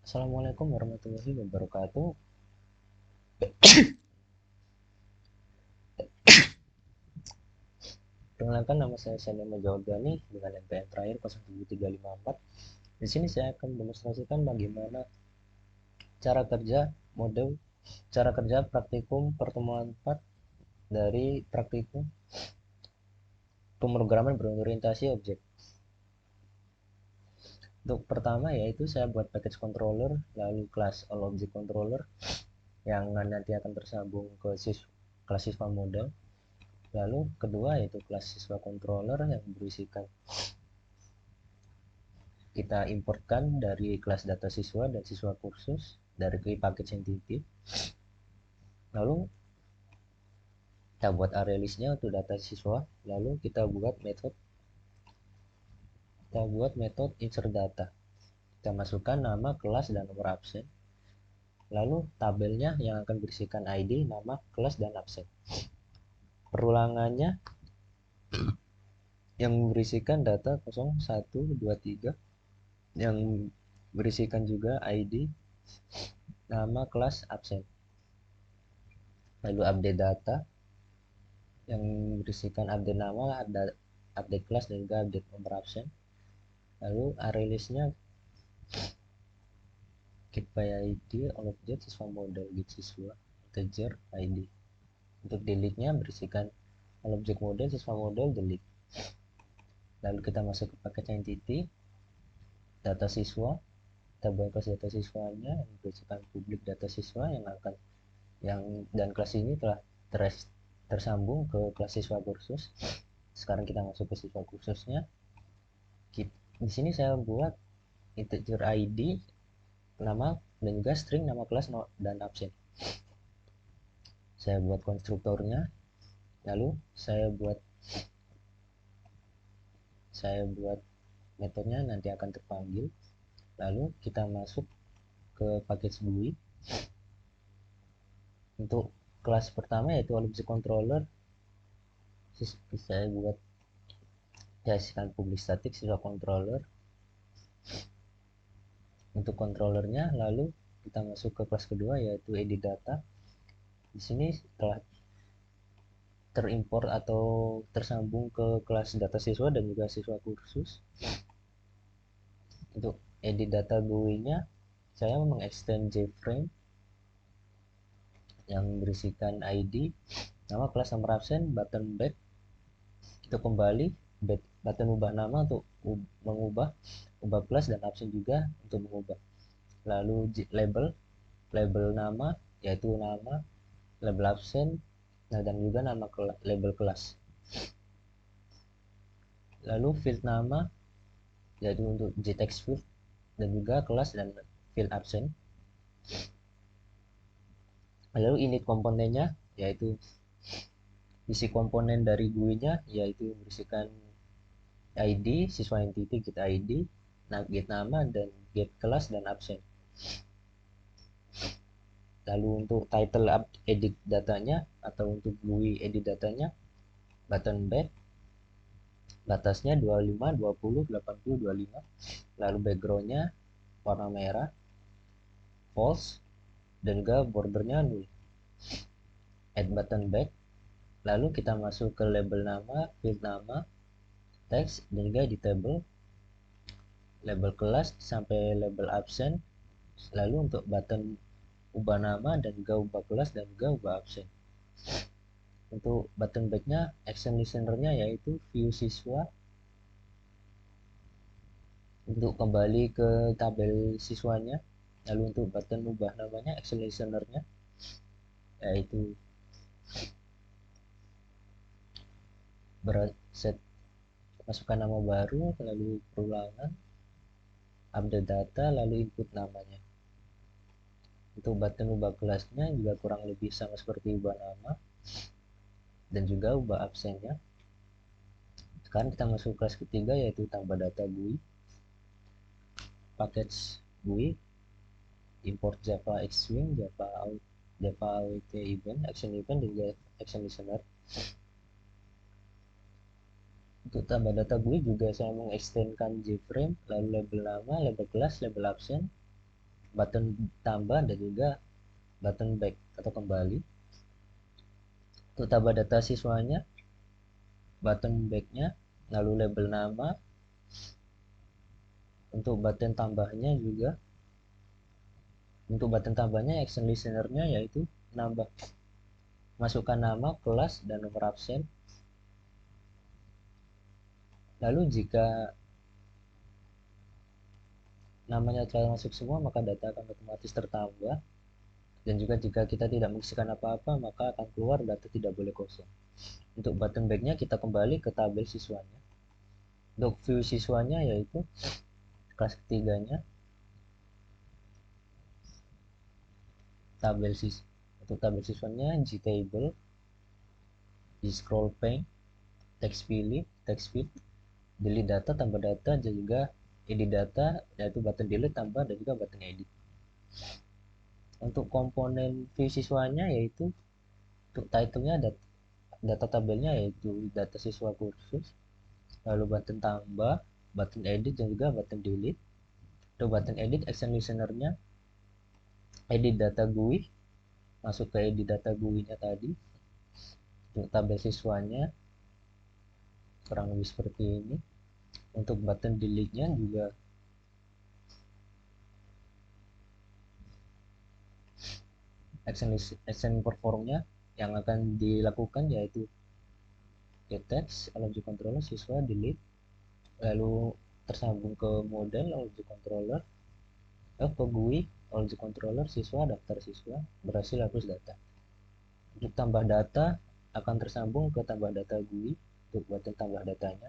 Assalamualaikum warahmatullahi wabarakatuh. Perkenalkan, nama saya Sanema Jawabdani dengan NPM terakhir 07354. Di sini saya akan demonstrasikan bagaimana cara kerja model cara kerja praktikum pertemuan 4 dari praktikum pemrograman berorientasi objek. Untuk pertama yaitu saya buat package controller, lalu kelas all object controller yang nanti akan tersambung ke kelas siswa model. Lalu kedua yaitu kelas siswa controller yang berisikan kita importkan dari kelas data siswa dan siswa kursus dari package entity. Lalu kita buat array listnya untuk data siswa. Lalu kita buat metode insert data. Kita masukkan nama, kelas, dan nomor absen. Lalu tabelnya yang akan berisikan ID, nama, kelas, dan absen. Perulangannya yang berisikan data 0123 yang berisikan juga ID, nama, kelas, absen. Lalu update data yang berisikan update nama, update kelas, dan juga update nomor absen. Lalu array listnya get by ID, all object siswa model, get siswa, integer ID. Untuk delete nya berisikan all object model siswa model delete. Lalu kita masuk ke paket entity data siswa, kita buat kelas data siswanya yang berisikan publik data siswa dan kelas ini telah tersambung ke kelas siswa kursus. Sekarang kita masuk ke siswa kursusnya. Di sini saya buat integer ID, nama, dan juga string nama kelas dan absen. Saya buat konstruktornya, lalu saya buat metodenya nanti akan terpanggil. Lalu kita masuk ke package GUI. Untuk kelas pertama yaitu object controller, saya buat jadikan public static siswa controller. Untuk controllernya, lalu kita masuk ke kelas kedua yaitu edit data. Di sini telah terimport atau tersambung ke kelas data siswa dan juga siswa kursus. Untuk edit data GUI-nya, saya mengextend JFrame yang berisikan ID, nama, kelas, nomor absen, button back itu kembali, button ubah nama untuk ubah kelas, dan absen juga untuk mengubah. Lalu label nama yaitu nama, label absen, dan juga nama label kelas. Lalu field nama yaitu untuk jtext field dan juga kelas dan field absen. Lalu init komponennya yaitu isi komponen dari GUI-nya yaitu berisikan ID, siswa entity get ID, get nama, dan get kelas dan absen. Lalu untuk title edit datanya atau untuk GUI edit datanya, button back, batasnya 25, 20, 80, 25. Lalu backgroundnya warna merah, false, dan juga bordernya 0. Add button back. Lalu kita masuk ke label nama, field nama, teks, dan juga editable, label kelas sampai label absen. Lalu untuk button ubah nama dan juga ubah kelas dan juga ubah absen. Untuk button backnya, action listener-nya yaitu view siswa untuk kembali ke tabel siswanya. Lalu untuk button ubah namanya, action listener-nya yaitu set masukkan nama baru, lalu perulangan, update data, lalu input namanya. Untuk button ubah kelasnya juga kurang lebih sama seperti ubah nama dan juga ubah absennya. Sekarang kita masuk kelas ketiga yaitu tambah data GUI. Package GUI, import Java Xstring, Java awt event, action event, dan juga action listener. Untuk tambah data GUI juga saya mengextendkan JFrame, lalu label nama, label kelas, label absen. button tambah dan juga button back atau kembali. Untuk tambah data siswanya, button backnya, lalu label nama. Untuk button tambahnya juga, untuk button tambahnya action listener-nya yaitu nambah, masukkan nama, kelas, dan nomor absen. Lalu jika namanya telah masuk semua, maka data akan otomatis tertambah. Dan juga jika kita tidak mengisikan apa-apa, maka akan keluar data tidak boleh kosong. Untuk button back-nya kita kembali ke tabel siswanya. Untuk view siswanya yaitu kelas ketiganya, untuk tabel siswanya gtable, di scroll pane, text pilih, text field, delete data, tambah data, dan juga edit data, yaitu button delete, tambah, dan juga button edit. Untuk komponen view siswanya yaitu untuk title-nya data tabelnya yaitu data siswa kursus, lalu button tambah, button edit, dan juga button delete. Untuk button edit, action listener-nya edit data GUI, masuk ke edit data GUI-nya tadi. Untuk tabel siswanya kurang lebih seperti ini. Untuk button delete-nya juga action perform-nya yang akan dilakukan yaitu get text object controller siswa delete, lalu tersambung ke model object controller, ke GUI object controller siswa daftar siswa, berhasil hapus data. Untuk tambah data akan tersambung ke tambah data GUI untuk button tambah datanya.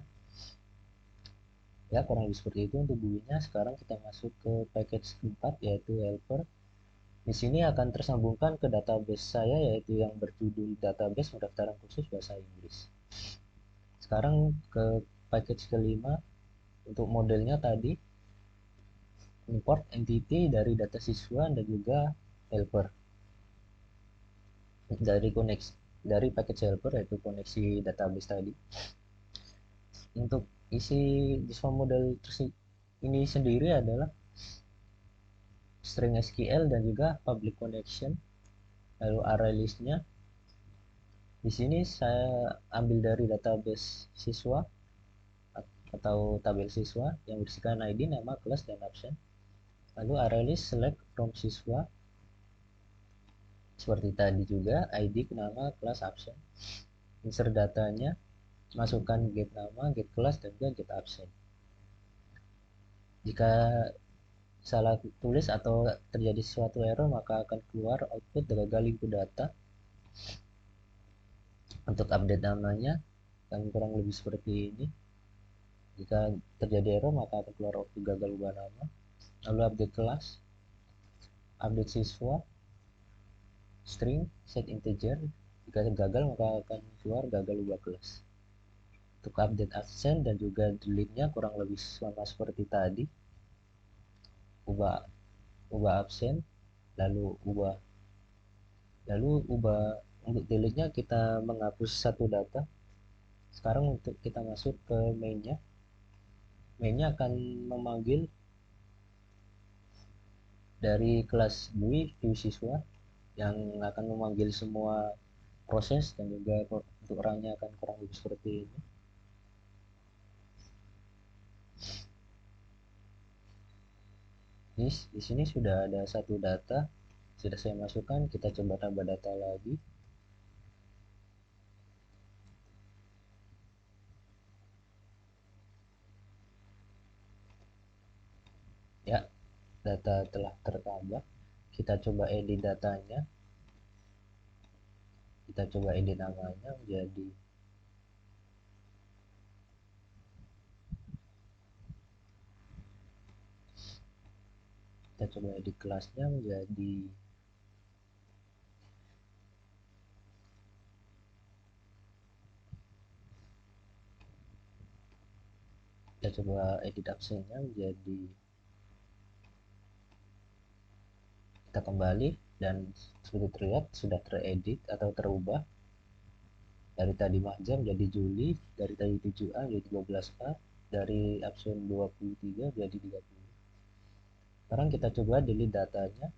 Ya, kurang lebih seperti itu untuk GUI-nya. Sekarang kita masuk ke package keempat yaitu helper. Di sini akan tersambungkan ke database saya yaitu yang berjudul database pendaftaran khusus bahasa Inggris. Sekarang ke package kelima. Untuk modelnya tadi import entity dari data siswa dan juga helper dari package helper yaitu koneksi database tadi. Untuk isi siswa model ini sendiri adalah string SQL dan juga public connection, lalu array listnya. Di sini saya ambil dari database siswa atau tabel siswa yang berisikan ID, nama, kelas, dan absen. Lalu array list select from siswa seperti tadi juga, ID, nama, kelas, absen. Insert datanya, masukkan get nama, get kelas, dan juga get absen. Jika salah tulis atau terjadi suatu error, maka akan keluar output gagal input data. Untuk update namanya akan kurang lebih seperti ini. Jika terjadi error, maka akan keluar output gagal ubah nama. Lalu update kelas, update siswa, string, set integer. Jika gagal, maka akan keluar gagal ubah kelas. Untuk update absen dan juga delete-nya kurang lebih sama seperti tadi. Ubah absen, lalu ubah untuk delete-nya kita menghapus satu data. Sekarang untuk kita masuk ke main-nya. Main-nya akan memanggil dari kelas GUI view siswa yang akan memanggil semua proses dan juga untuk run-nya akan kurang lebih seperti ini. Di sini sudah ada satu data, sudah saya masukkan. Kita coba tambah data lagi. Ya, data telah tertambah. Kita coba edit datanya. Kita coba edit namanya menjadi kita coba edit kelasnya menjadi kita coba edit absennya menjadi kita kembali dan seperti terlihat sudah teredit atau terubah dari tadi Maja menjadi Juli, dari tadi 7A menjadi 12A, dari absen 23 menjadi 30. Sekarang kita coba delete datanya.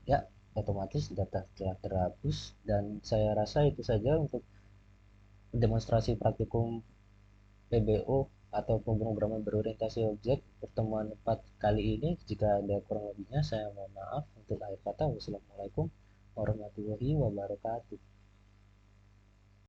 Ya, otomatis data telah terhapus, dan saya rasa itu saja untuk demonstrasi praktikum PBO atau pemrograman berorientasi objek pertemuan 4 kali ini. Jika ada kurang lebihnya saya mohon maaf. Untuk akhir kata, wassalamualaikum warahmatullahi wabarakatuh.